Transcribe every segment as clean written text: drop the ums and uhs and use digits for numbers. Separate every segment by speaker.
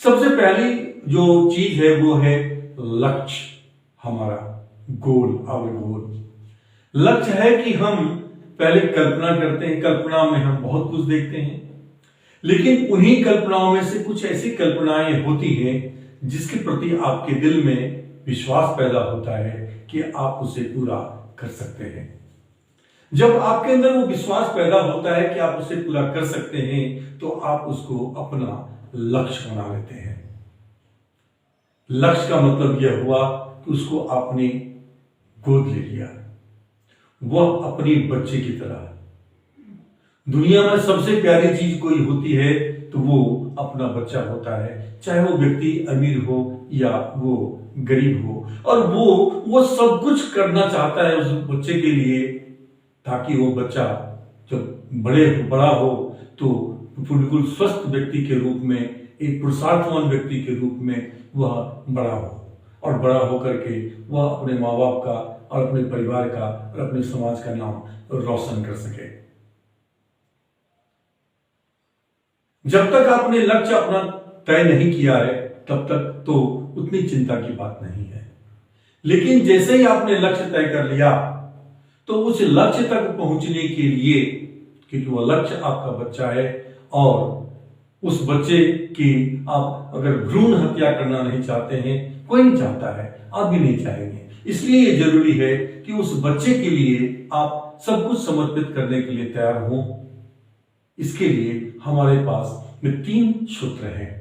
Speaker 1: सबसे पहली जो चीज है वो है लक्ष्य। हमारा गोल, आवर गोल। लक्ष्य है कि हम पहले कल्पना करते हैं, कल्पना में हम बहुत कुछ देखते हैं, लेकिन उन्हीं कल्पनाओं में से कुछ ऐसी कल्पनाएं होती हैं जिसके प्रति आपके दिल में विश्वास पैदा होता है कि आप उसे पूरा कर सकते हैं। जब आपके अंदर वो विश्वास पैदा होता है कि आप उसे पूरा कर सकते हैं तो आप उसको अपना लक्ष्य बना लेते हैं। लक्ष्य का मतलब यह हुआ कि उसको आपने गोद ले लिया, वह अपनी बच्चे की तरह। दुनिया में सबसे प्यारी चीज कोई होती है तो वो अपना बच्चा होता है, चाहे वो व्यक्ति अमीर हो या वो गरीब हो, और वो सब कुछ करना चाहता है उस बच्चे के लिए ताकि वो बच्चा जब बड़ा हो तो बिल्कुल स्वस्थ व्यक्ति के रूप में, एक पुरुषार्थवान व्यक्ति के रूप में वह बड़ा हो, और बड़ा होकर के वह अपने माँ बाप का और अपने परिवार का और अपने समाज का नाम रोशन कर सके। जब तक आपने लक्ष्य अपना तय नहीं किया है तब तक तो उतनी चिंता की बात नहीं है, लेकिन जैसे ही आपने लक्ष्य तय कर लिया तो उस लक्ष्य तक पहुंचने के लिए, क्योंकि वह लक्ष्य आपका बच्चा है और उस बच्चे की आप अगर भ्रूण हत्या करना नहीं चाहते हैं, कोई नहीं चाहता है, आप भी नहीं चाहेंगे, इसलिए ये जरूरी है कि उस बच्चे के लिए आप सब कुछ समर्पित करने के लिए तैयार हों। इसके लिए हमारे पास में 3 सूत्र हैं।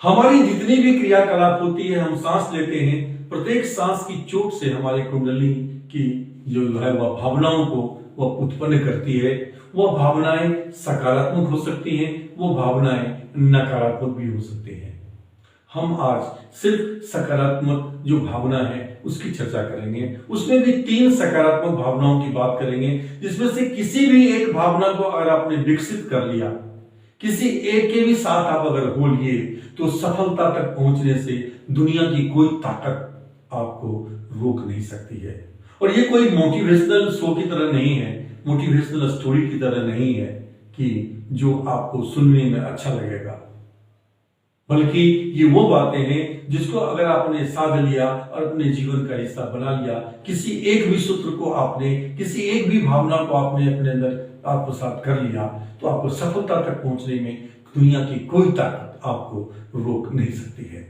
Speaker 1: हमारी जितनी भी क्रियाकलाप होती है, हम सांस लेते हैं, प्रत्येक सांस की चोट से हमारी कुंडली की जो है वह भावनाओं को वह उत्पन्न करती है। वह भावनाएं सकारात्मक हो सकती हैं, वो भावनाएं नकारात्मक भी हो सकती हैं। हम आज सिर्फ सकारात्मक जो भावना है उसकी चर्चा करेंगे। उसमें भी 3 सकारात्मक भावनाओं की बात करेंगे, जिसमें से किसी भी एक भावना को अगर आपने विकसित कर लिया, किसी एक के भी साथ आप अगर हो लिए, तो सफलता तक पहुंचने से दुनिया की कोई ताकत आपको रोक नहीं सकती है। और ये कोई मोटिवेशनल शो की तरह नहीं है, मोटिवेशनल स्टोरी की तरह नहीं है कि जो आपको सुनने में अच्छा लगेगा, बल्कि ये वो बातें हैं जिसको अगर आपने साध लिया और अपने जीवन का हिस्सा बना लिया, किसी एक भी सूत्र को आपने, किसी एक भी भावना को आपने अपने अंदर आत्मसात कर लिया, तो आपको सफलता तक पहुंचने में दुनिया की कोई ताकत आपको रोक नहीं सकती है।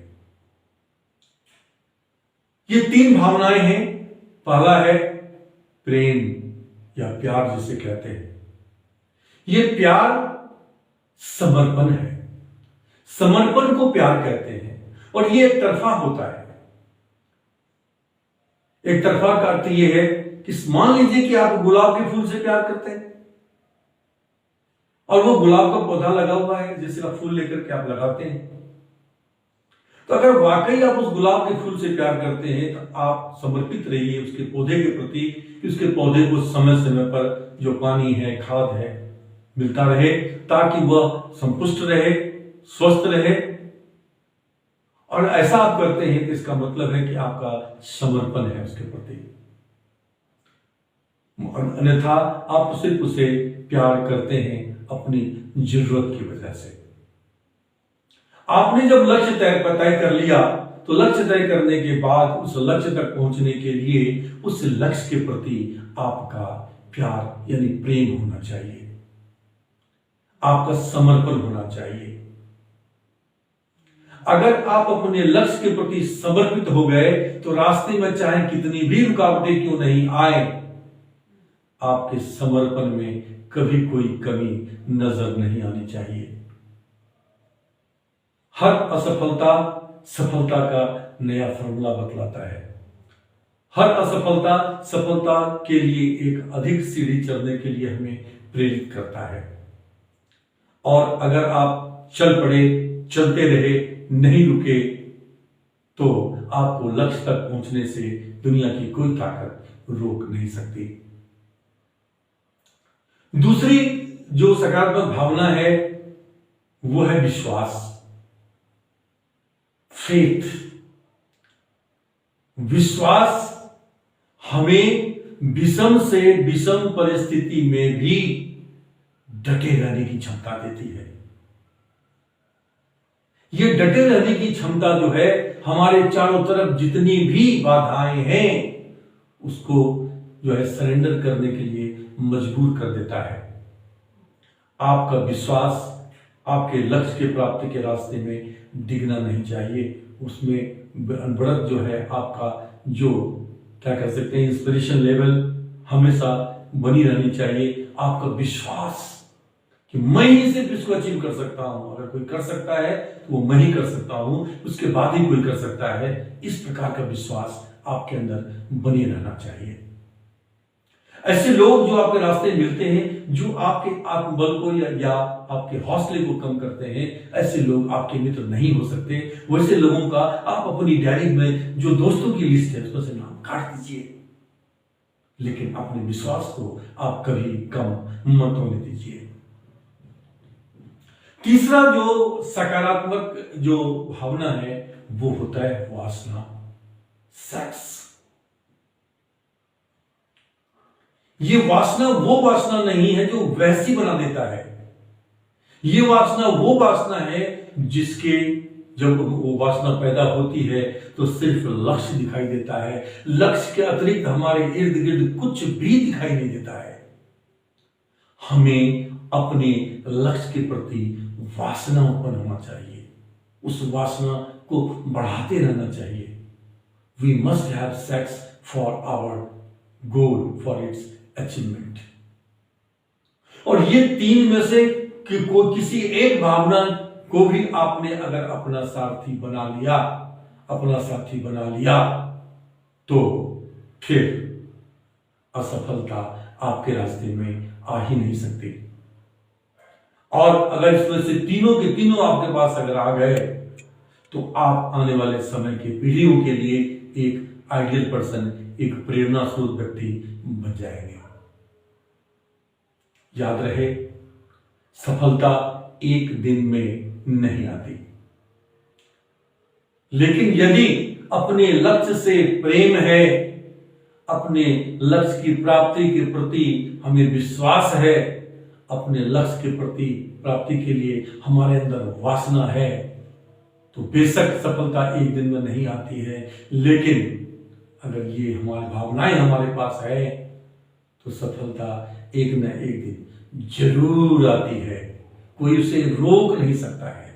Speaker 1: ये 3 भावनाएं हैं। पहला है प्रेम या प्यार जिसे कहते हैं। ये प्यार समर्पण है, समर्पण को प्यार कहते हैं, और ये एक तरफा होता है। एक तरफा का अर्थ ये है कि मान लीजिए कि आप गुलाब के फूल से प्यार करते हैं और वो गुलाब का पौधा लगा हुआ है जिससे आप फूल लेकर के आप लगाते हैं, तो अगर वाकई आप उस गुलाब के फूल से प्यार करते हैं तो आप समर्पित रहिए उसके पौधे के प्रति कि उसके पौधे को समय समय पर जो पानी है, खाद है, मिलता रहे ताकि वह संपुष्ट रहे, स्वस्थ रहे। और ऐसा आप करते हैं तो इसका मतलब है कि आपका समर्पण है उसके प्रति, अन्यथा आप सिर्फ उसे प्यार करते हैं अपनी जरूरत की वजह से। आपने जब लक्ष्य तय कर लिया तो लक्ष्य तय करने के बाद उस लक्ष्य तक पहुंचने के लिए उस लक्ष्य के प्रति आपका प्यार यानी प्रेम होना चाहिए, आपका समर्पण होना चाहिए। अगर आप अपने लक्ष्य के प्रति समर्पित हो गए तो रास्ते में चाहे कितनी भी रुकावटें क्यों नहीं आए, आपके समर्पण में कभी कोई कमी नजर नहीं आनी चाहिए। हर असफलता सफलता का नया फॉर्मूला बतलाता है। हर असफलता सफलता के लिए एक अधिक सीढ़ी चढ़ने के लिए हमें प्रेरित करता है। और अगर आप चल पड़े, चलते रहे, नहीं रुके, तो आपको लक्ष्य तक पहुंचने से दुनिया की कोई ताकत रोक नहीं सकती। दूसरी जो सकारात्मक भावना है वो है विश्वास, फेथ। विश्वास हमें विषम से विषम परिस्थिति में भी डटे रहने की क्षमता देती है। ये डटे रहने की क्षमता जो है हमारे चारों तरफ जितनी भी बाधाएं हैं उसको जो है सरेंडर करने के लिए मजबूर कर देता है। आपका विश्वास आपके लक्ष्य के प्राप्ति के रास्ते में डिगना नहीं चाहिए। उसमें अनवरत जो है आपका जो क्या कह सकते हैं इंस्पिरेशन लेवल हमेशा बनी रहनी चाहिए। आपका विश्वास कि मैं ही सिर्फ इसको अचीव कर सकता हूं, अगर कोई कर सकता है तो वो मैं ही कर सकता हूं, उसके बाद ही कोई कर सकता है। इस प्रकार का विश्वास आपके अंदर बने रहना चाहिए। ऐसे लोग जो आपके रास्ते मिलते हैं जो आपके आत्मबल को या आपके हौसले को कम करते हैं, ऐसे लोग आपके मित्र नहीं हो सकते। वैसे लोगों का आप अपनी डायरी में जो दोस्तों की लिस्ट है उसमें से नाम काट दीजिए, लेकिन अपने विश्वास को आप कभी कम मत होने दीजिए। तीसरा जो सकारात्मक जो भावना है वो होता है वासना, सेक्स। ये वासना वो वासना नहीं है जो वैसी बना देता है। ये वासना वो वासना है जिसके जब वो वासना पैदा होती है तो सिर्फ लक्ष्य दिखाई देता है। लक्ष्य के अतिरिक्त हमारे इर्द गिर्द कुछ भी दिखाई नहीं देता है। हमें अपने लक्ष्य के प्रति वासना उत्पन्न होना चाहिए, उस वासना को बढ़ाते रहना चाहिए। We must have sex for our goal, for its achievement. और ये तीन में से कोई किसी एक भावना को भी आपने अगर अपना साथी बना लिया तो फिर असफलता आपके रास्ते में आ ही नहीं सकती। और अगर इसमें से तीनों के तीनों आपके पास अगर आ गए तो आप आने वाले समय की पीढ़ियों के लिए एक आइडियल पर्सन, एक प्रेरणा स्रोत व्यक्ति बन जाएंगे। याद रहे, सफलता एक दिन में नहीं आती, लेकिन यदि अपने लक्ष्य से प्रेम है, अपने लक्ष्य की प्राप्ति के प्रति हमें विश्वास है, अपने लक्ष्य के प्रति प्राप्ति के लिए हमारे अंदर वासना है, तो बेशक सफलता एक दिन में नहीं आती है, लेकिन अगर ये हमारी भावनाएं हमारे पास है तो सफलता एक न एक दिन जरूर आती है। कोई उसे रोक नहीं सकता है।